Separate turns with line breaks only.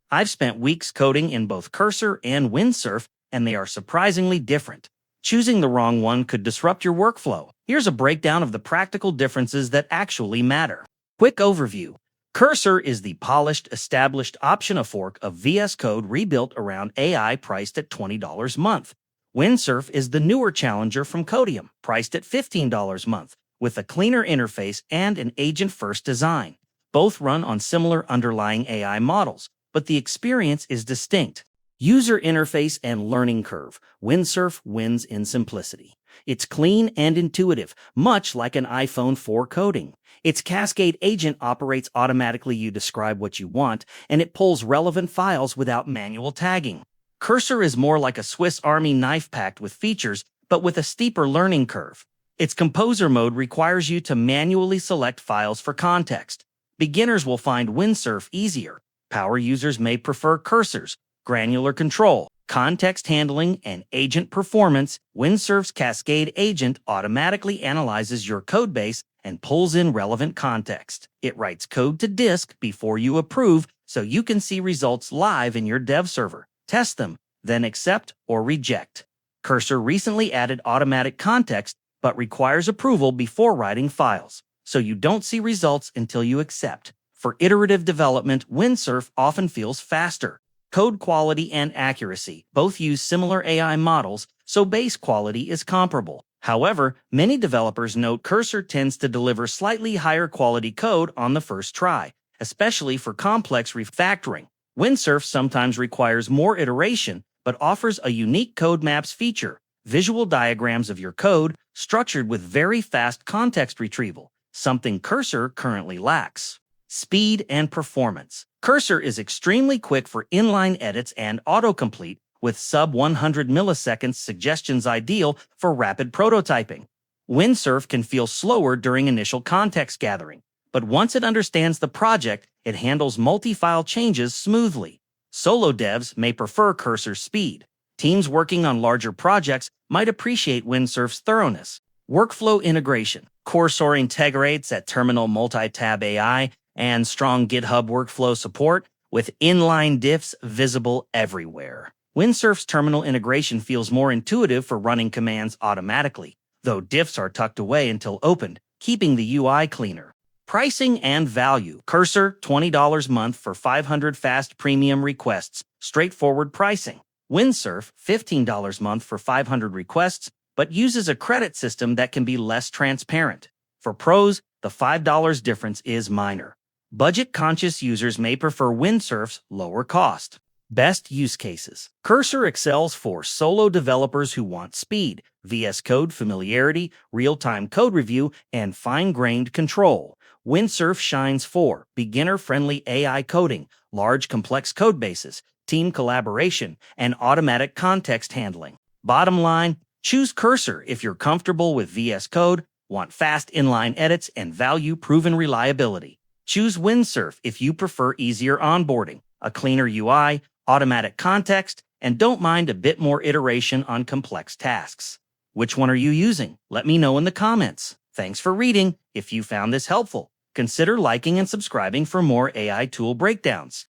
I've spent weeks coding in both Cursor and Windsurf, and they are surprisingly different. Choosing the wrong one could disrupt your workflow. Here's a breakdown of the practical differences that actually matter. Quick overview. Cursor is the polished, established option fork of VS Code rebuilt around AI priced at $20 a month. Windsurf is the newer challenger from Codium, priced at $15 a month, with a cleaner interface and an agent-first design. Both run on similar underlying AI models, but the experience is distinct. User interface and learning curve. Windsurf wins in simplicity. It's clean and intuitive, much like an iPhone 4 coding. Its Cascade agent operates automatically. You describe what you want, and it pulls relevant files without manual tagging. Cursor is more like a Swiss Army knife packed with features, but with a steeper learning curve. Its composer mode requires you to manually select files for context. Beginners will find Windsurf easier. Power users may prefer Cursor's granular control, context handling, and agent performance. Windsurf's Cascade agent automatically analyzes your codebase and pulls in relevant context. It writes code to disk before you approve, so you can see results live in your dev server. Test them, then accept or reject. Cursor recently added automatic context, but requires approval before writing files, so you don't see results until you accept. For iterative development, Windsurf often feels faster. Code quality and accuracy both use similar AI models, so base quality is comparable. However, many developers note Cursor tends to deliver slightly higher quality code on the first try, especially for complex refactoring. Windsurf sometimes requires more iteration, but offers a unique code maps feature, visual diagrams of your code structured with very fast context retrieval, something Cursor currently lacks. Speed and performance. Cursor is extremely quick for inline edits and autocomplete, with sub-100 milliseconds suggestions ideal for rapid prototyping. Windsurf can feel slower during initial context gathering, but once it understands the project, it handles multi-file changes smoothly. Solo devs may prefer Cursor's speed. Teams working on larger projects might appreciate Windsurf's thoroughness. Workflow integration. Cursor integrates at terminal multi-tab AI and strong GitHub workflow support, with inline diffs visible everywhere. Windsurf's terminal integration feels more intuitive for running commands automatically, though diffs are tucked away until opened, keeping the UI cleaner. Pricing and value. Cursor, $20 a month for 500 fast premium requests, straightforward pricing. Windsurf, $15 a month for 500 requests, but uses a credit system that can be less transparent. For pros, the $5 difference is minor. Budget-conscious users may prefer Windsurf's lower cost. Best use cases. Cursor excels for solo developers who want speed, VS Code familiarity, real-time code review, and fine-grained control. Windsurf shines for beginner-friendly AI coding, large complex codebases, team collaboration, and automatic context handling. Bottom line, choose Cursor if you're comfortable with VS Code, want fast inline edits, and value proven reliability. Choose Windsurf if you prefer easier onboarding, a cleaner UI, automatic context, and don't mind a bit more iteration on complex tasks. Which one are you using? Let me know in the comments. Thanks for reading. If you found this helpful, consider liking and subscribing for more AI tool breakdowns.